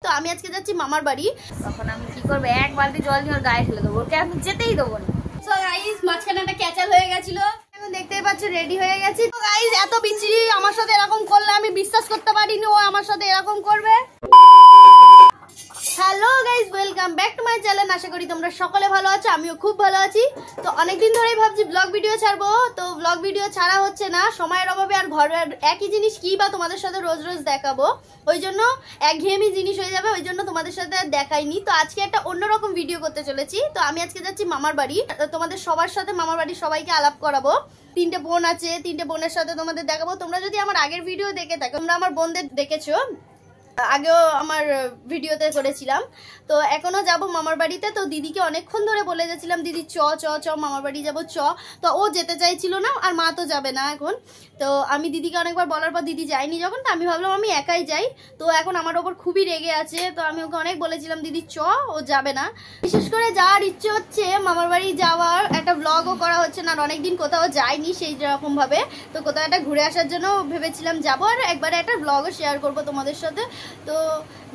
তো আমি আজকে যাচ্ছি মামার বাড়ি। তখন আমি কি করব, এক বালতি জল নিয়ে ওর গায়ে ফেলে দেবো, ওকে আমি যেতেই দেবো না। সো গাইস মাঝখানে একটা ক্যাচাল হয়ে গেছিল, এখন দেখতেই পাচ্ছ রেডি হয়ে গেছি। তো গাইস এত বিচ্ছিরি আমার সাথে এরকম করলে আমি বিশ্বাস করতে পারিনি ও আমার সাথে এরকম করবে। Hello guys, welcome back to my channel. আশা করি তোমরা সকলে ভালো আছো, আমিও খুব ভালো আছি। তো অনেকদিন ধরেই ভাবছি ব্লগ ভিডিও ছাড়বো, তো ব্লগ ভিডিও ছাড়া হচ্ছে না সময়ের অভাবে, আর ঘরের একই জিনিস কি বা তোমাদের সাথে রোজ রোজ দেখাবো, ওই জন্য একঘেয়েমি জিনিস হয়ে যাবে, ওই জন্য তোমাদের সাথে দেখাইনি। তো আজকে একটা অন্যরকম ভিডিও করতে চলেছি। তো আমি আজকে যাচ্ছি মামার বাড়ি, তোমাদের সবার সাথে মামার বাড়ির সবাইকে আলাপ করাবো। 3টে বোন আছে, 3টে বোনের সাথে তোমাদের দেখাবো। তোমরা যদি আমার আগের ভিডিও দেখে থাকো, তোমরা আমার বোনদের দেখেছো, আগেও আমার ভিডিওতে করেছিলাম। তো এখনো যাব মামার বাড়িতে। তো দিদিকে অনেকক্ষণ ধরে বলে যাচ্ছিলাম, দিদি চ চ চ মামার বাড়ি যাবো চ। তো ও যেতে চাইছিল না, আর মা তো যাবে না এখন। তো আমি দিদিকে অনেকবার বলার পর দিদি যায়নি যখন, তো আমি ভাবলাম আমি একাই যাই। তো এখন আমার ওপর খুবই রেগে আছে, তো আমি ওকে অনেক বলেছিলাম দিদি চ, ও যাবে না। বিশেষ করে যাওয়ার ইচ্ছে হচ্ছে, মামার বাড়ি যাওয়ার একটা ব্লগও করা হচ্ছে না, আর অনেকদিন কোথাও যাইনি সেই রকম ভাবে। তো কোথাও একটা ঘুরে আসার জন্য ভেবেছিলাম যাবো, আর একবারে একটা ব্লগও শেয়ার করবো তোমাদের সাথে। তো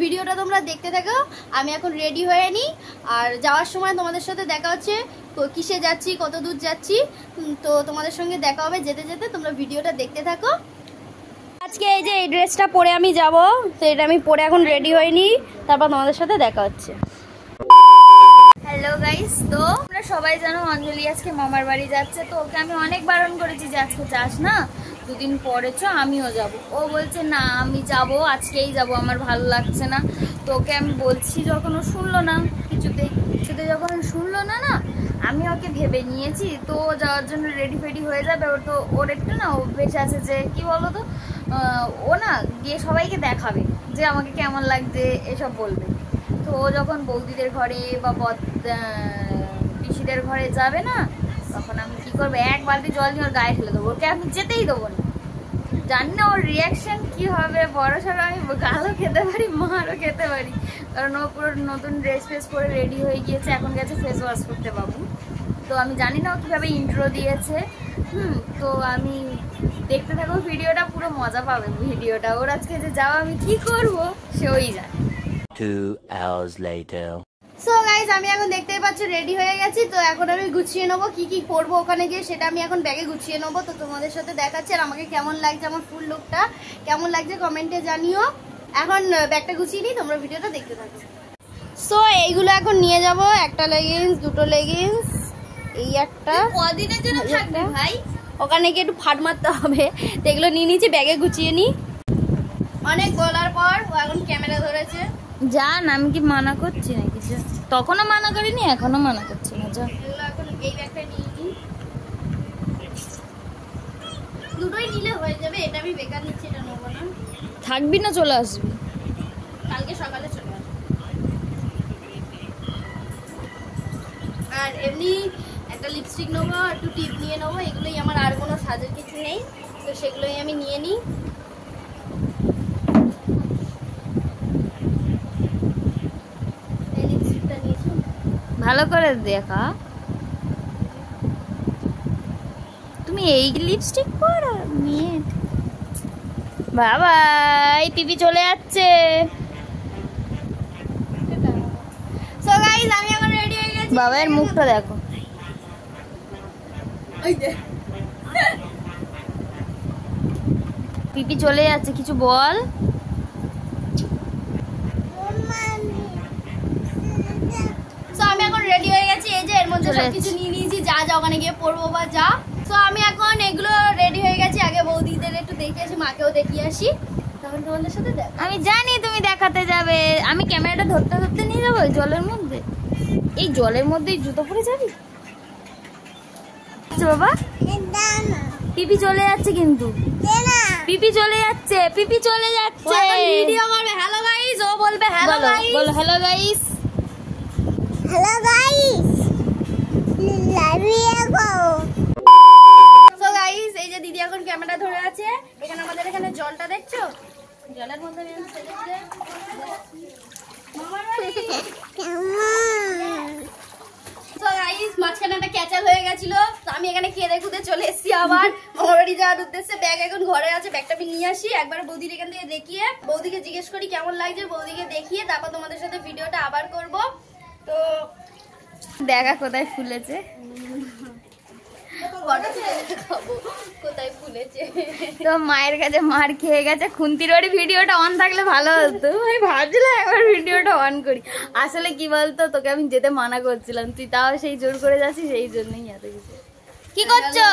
ভিডিওটা তোমরা দেখতে থাকো। আমি এখন রেডি হয়ে নিই, আর যাওয়ার সময় তোমাদের সাথে দেখা হচ্ছে, কিসে যাচ্ছি, কত দূর যাচ্ছি। তো তোমাদের সঙ্গে দেখা হবে যেতে যেতে, তোমরা ভিডিওটা দেখতে থাকো। আজকে এই যে এই ড্রেসটা পরে আমি যাব, তো এটা আমি পরে এখন রেডি হয়ে নিই, তারপর তোমাদের সাথে দেখা হচ্ছে। হ্যালো গাইস, তো তোমরা সবাই জানো অঞ্জলি আজকে মামার বাড়ি যাচ্ছে। তো ওকে আমি অনেক বারণ করেছি যে আজকে যাস না, দুদিন পরে চ, আমিও যাব। ও বলছে না আমি যাব, আজকেই যাব, আমার ভালো লাগছে না। তো ওকে আমি বলছি যখন ও শুনলো না, কিছুতে যখন শুনলো না, আমি ওকে ভেবে নিয়েছি তো ও যাওয়ার জন্য রেডি ফেডি হয়ে যাবে। ওর তো ওর একটু না অভ্যেস আছে যে কি বলো তো, ও না গিয়ে সবাইকে দেখাবে যে আমাকে কেমন লাগছে, এসব বলবে। তো ও যখন বৌদিদের ঘরে বা পিসিদের ঘরে যাবে না, তখন আমি কি করবো, এক বালতি জল নিয়ে ওর গায়ে ফেলে দেবো, ওকে আমি যেতেই দেবো না। জানি না ওর রিয়াকশন কি হবে, বড় সড়ো আমি গালও খেতে পারি, মারও খেতে পারি, কারণ ও পুরো নতুন ড্রেস ফ্রেস পরে রেডি হয়ে গিয়েছে, এখন গেছে ফেস ওয়াশ করতে বাবু। তো আমি জানি না ও কীভাবে ইন্ট্রো দিয়েছে। তো আমি দেখতে থাকবো ভিডিওটা, পুরো মজা পাবে ভিডিওটা। ওর আজকে যে যাওয়া আমি কি করবো সে ওই জানে। 2 hours later. সো গাইস আমি এখন দেখতেই পাচ্ছ রেডি হয়ে গেছি। তো এখন আমি গুছিয়ে নেবো, কি কি করবো ওখানে গিয়ে সেটা আমি এখন ব্যাগে গুছিয়ে নেবো। তো তোমাদের সাথে দেখাচ্ছি, আর আমাকে কেমন লাগছে, আমার ফুল লুকটা কেমন লাগছে কমেন্টে জানিও। এখন ব্যাগটা গুছিয়ে নিই, তোমরা ভিডিওটা দেখতে থাকো। সো এইগুলো এখন নিয়ে যাব, একটা লেগিংস, দুটো লেগিংস, এই একটা। কদিনের জন্য থাকবে ভাই? ওখানে গিয়ে একটু ফাট মারতে হবে, তো এগুলো নিয়ে নিয়েছি, ব্যাগে গুছিয়ে নিই। অনেক বলার পর ও এখন ক্যামেরা ধরেছে। জান আমি কি মানা করছি না কিছু? তখনও মানা করিনি, এখনো মানা করছি না। যা এগুলো এখন এই ব্যাগটা নিয়ে নিই, দুটোই নিলে হয়ে যাবে। এটা আমি বেকার নিচ্ছি, এটা নেবো না। থাকবি না চলে আসবি? কালকে সকালে চলে আসবো। আর এমনি একটা লিপস্টিক নেবো, একটু টিপ নিয়ে নেবো, এগুলোই আমার, আর কোনো সাজের কিছু নেই, তো সেগুলোই আমি নিয়ে নিই। এই লিপস্টিকটা নিয়েছি, ভালো করে দেখা। তুমি এই লিপস্টিক পরো মেয়ে, বাবা এই পিপি চলে যাচ্ছে। সো গাইস আমি এখন রেডি হয়ে গেছি। বাবার মুখটা দেখো, ওই যে পিপি চলে যাচ্ছে, কিছু বল। সো আমি এখন রেডি হয়ে গেছি, এই যে এর মধ্যে চলে সবকিছু নিয়ে নিয়েছি, যা যা ওখানে গিয়ে পড়বো বা যা। সো আমি এখন এগুলো রেডি হয়ে গেছি, আগে বৌদিদের একটু দেখে আসি, মাকেও দেখিয়ে আসি, তখন তোমাদের সাথে দেখ। আমি জানি তুমি দেখাতে যাবে, আমি ক্যামেরাটা ধরতে ধরতে নিয়ে যাবো জলের মধ্যে। এই জলের মধ্যেই জুতো পরে যাবি বাবা? পিপি চলে যাচ্ছে কিন্তু, পিপি চলে যাচ্ছে, পিপি চলে যাচ্ছে। ভিডিও করবে, হ্যালো গাইস, ও বলবে হ্যালো গাইস, বলো hello guys. Hello guys, so guys এই যে দিদি এখন ক্যামেরা ধরে আছে, এখানে আমাদের এখানে জলটা দেখছো, জলের মধ্যে আমি সেজেছে মামার বাড়ি। সো গাইস মাঝখানে একটা ক্যাচাল হয়ে গেছিল, তো আমি আমি এখানে খেয়ে খুদে চলে এসেছি আবার মামার বাড়ি যাওয়ার উদ্দেশ্যে। ব্যাগ এখন ঘরে আছে, ব্যাগটা আমি নিয়ে আসি, একবার বৌদির এখান থেকে দেখিয়ে বৌদিকে জিজ্ঞেস করি কেমন লাগছে, বৌদিকে দেখিয়ে তারপর তোমাদের সাথে ভিডিওটা আবার করব। তো দেখা কোথায় ফুলেছে, কোথায় ফুলেছে। তো মায়ের কাছে মার খেয়ে গেছে। খুন্তির বাড়ি ভিডিওটা অন থাকলে ভালো হতো, আমি ভাবছিলাম একবার ভিডিওটা অন করি। আসলে কি বলতো, তোকে আমি যেতে মানা করছিলাম, তুই তাও সেই জোর করে যাচ্ছিস, সেই জন্যই এত কিছু। কি করছো?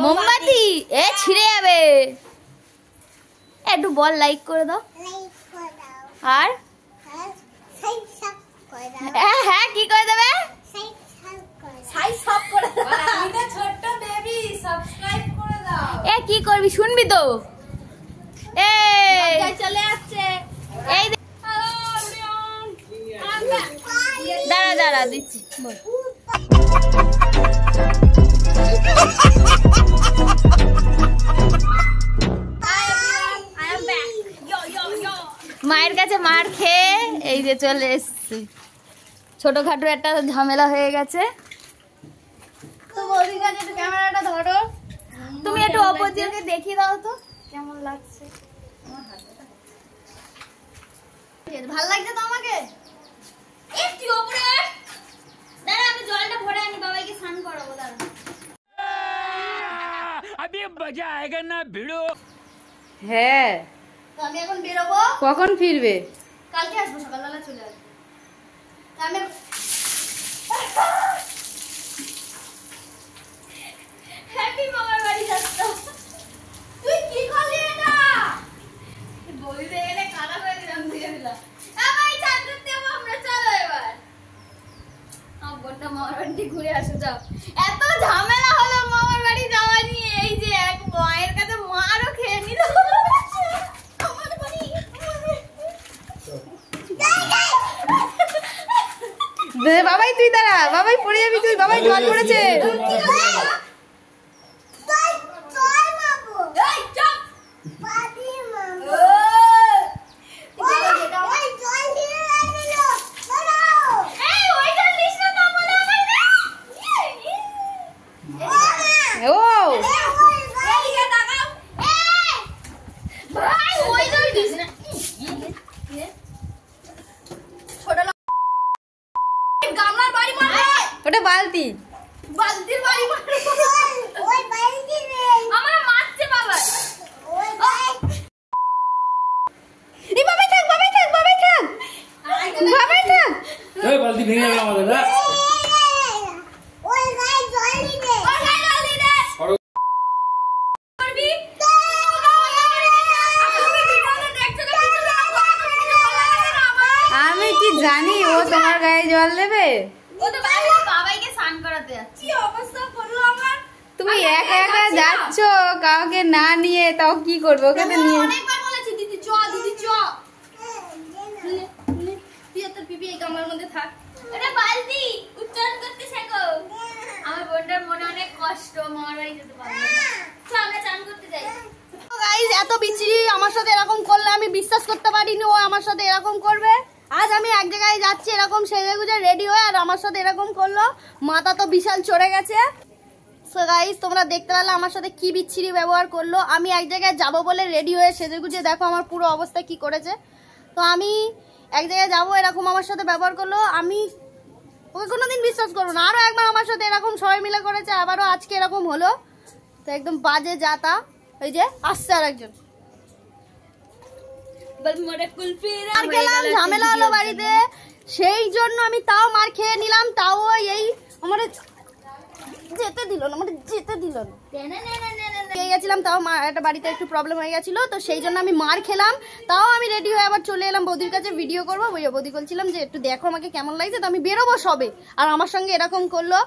মোমবাতি এ ছিঁড়ে যাবে। একটু বল লাইক করে দাও। আর হ্যাঁ হ্যাঁ কি করে দেবে? এ কি করবি শুনবি তো? চলে আসছে, এই দাঁড়া দাঁড়া দিচ্ছি বল। মায়ের কাছে মার খেয়ে এই যে চলে এসছি। ছোটখাটো একটা ঝামেলা হয়ে গেছে। তো বৌদির কাছে একটু ক্যামেরাটা ধরো, তুমি একটু অপর দিকে দেখিয়ে দাও তো কেমন লাগছে। ভাল লাগছে তো আমাকে? একটু উপরে দাঁড়া, আমি জলটা ভরে আনি, বাবাইকে স্নান করাবো। দাঁড়া अभी मजा आएगा ना भिड़ो। হ্যাঁ, তো আমি এখন বেরোবো, কখন ফিরবে? কালকে আসবো, সকালবেলা চলে আসবো। আমি হ্যাপি মামার বাড়ি যাচ্ছ। তুই কি করলি এটা? বই দিয়ে এনে কাদা করে দিলাম, দিয়ে দিলাম। ভাই চান করতে যাবো আমরা, চলো এবার। আমার বোনটা মামার বাড়ি ঘুরে আসো, যাও। এত ঝামেলা হলো মামার বাড়ি যাওয়া নিয়ে, এই যে এক মায়ের কাছে মারও খেয়ে নিল। বাবাই তুই দাঁড়া, বাবাই পড়ে যাবি তুই, বাবাই জল পড়েছে। ও ওটা বালতি। বালতির বাড়ি মারো। আমার মারছে বাবা। এই বাবাই থাক, বাবাই থাক, বাবাই থাক, বাবাই থাক। এই বালতি ভেঙে গেল আমাদের না। আমি কি জানি ও তোমার গায়ে জল দেবে? ও তো বাবাইকে স্নান করাতে যাচ্ছে। কি অবস্থা করলো আমার। তুমি একা একা যাচ্ছ কাউকে না নিয়ে, তাও কি করবে? ওকে তো নিয়ে অনেকবার বলেছি দিদি চ, দিদি চ। তুই তোর পিপি এই গামলার মধ্যে থাক। এটা বালতি, উচ্চারণ করতে শেখো। আমার বোনটার মনে অনেক কষ্ট, মামার বাড়ি যেতে পারবে না। চল আমরা চান করতে যাই। গাইস এত বিচ্ছিরি আমার সাথে এরকম করলে আমি বিশ্বাস করতে পারিনি ও আমার সাথে এরকম করবে। আজ আমি এক জায়গায় যাচ্ছি এরকম সেজে গুজে রেডি হয়ে, আর আমার সাথে এরকম করলো। মাথা তো বিশাল চড়ে গেছে। সো গাইস তোমরা দেখতে পেলে আমার সাথে কি বিচ্ছিরি ব্যবহার করলো। আমি এক জায়গায় যাব বলে রেডি হয়ে সেজে গুজে দেখো আমার পুরো অবস্থা কি করেছে। তো আমি এক জায়গায় যাবো এরকম আমার সাথে ব্যবহার করলো। আমি ওকে কোনোদিন বিশ্বাস করবো না। আরো একবার আমার সাথে এরকম সবাই মিলে করেছে, আবারও আজকে এরকম হলো। তো একদম বাজে যাতা। এই যে আসছে আর একজন, আর গেলাম ঝামেলা হলো বাড়িতে, সেই জন্য আমি তাও মার খেয়ে নিলাম। তাও এই আমার যেতে দিল না, মানে যেতে দিল না, পেয়ে গেছিলাম। তাও একটা বাড়িতে একটু প্রবলেম হয়ে গেছিল, তো সেই জন্য আমি মার খেলাম। তাও আমি রেডি হয়ে আবার চলে এলাম বৌদির কাছে ভিডিও করবো। বৌদি বলছিলাম যে একটু দেখো আমাকে কেমন লাগছে। তো আমি বেরোবো সবে, আর আমার সঙ্গে এরকম করলো।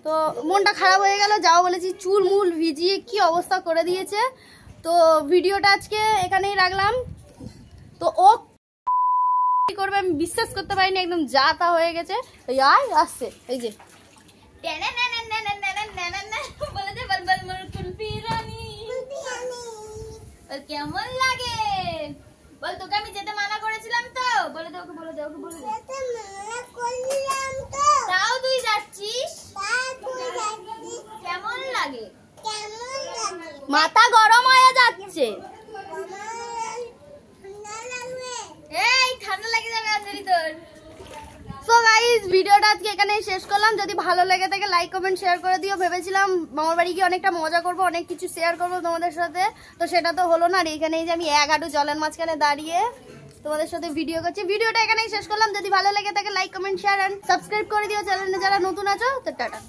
তো মনটা খারাপ হয়ে গেল। যাও বলেছি চুল মুল ভিজিয়ে কি অবস্থা করে দিয়েছে। তো ভিডিওটা আজকে এখানেই রাখলাম। তো ও কি করবে আমি বিশ্বাস করতে পারিনি, একদম যা তা হয়ে গেছে। ওই আয় আসছে, এই যে কেমন লাগে বল? তোকে আমি যেতে মানা করেছিলাম তো, বলে দে ওকে, বলে দে ওকে, বলে দে। তাও তুই যাচ্ছিস? মাথা গরম হয়ে যাচ্ছে। এই ঠান্ডা লেগে যাবে অঞ্জলি তোর। সো গাইস ভিডিওটা আজকে এখানেই শেষ করলাম। যদি ভালো লেগে থাকে লাইক কমেন্ট শেয়ার করে দিও। ভেবেছিলাম মামার বাড়ি গিয়ে অনেকটা মজা করবো, অনেক কিছু শেয়ার করবো তোমাদের সাথে, তো সেটা তো হলো না। আর এখানে যে আমি এক হাঁটু জলের মাঝখানে দাঁড়িয়ে তোমাদের সাথে ভিডিও করছি। ভিডিওটা এখানেই শেষ করলাম। যদি ভালো লেগে থাকে like comment share and subscribe করে দিও চ্যানেলে যারা নতুন আছো। তো টাটা।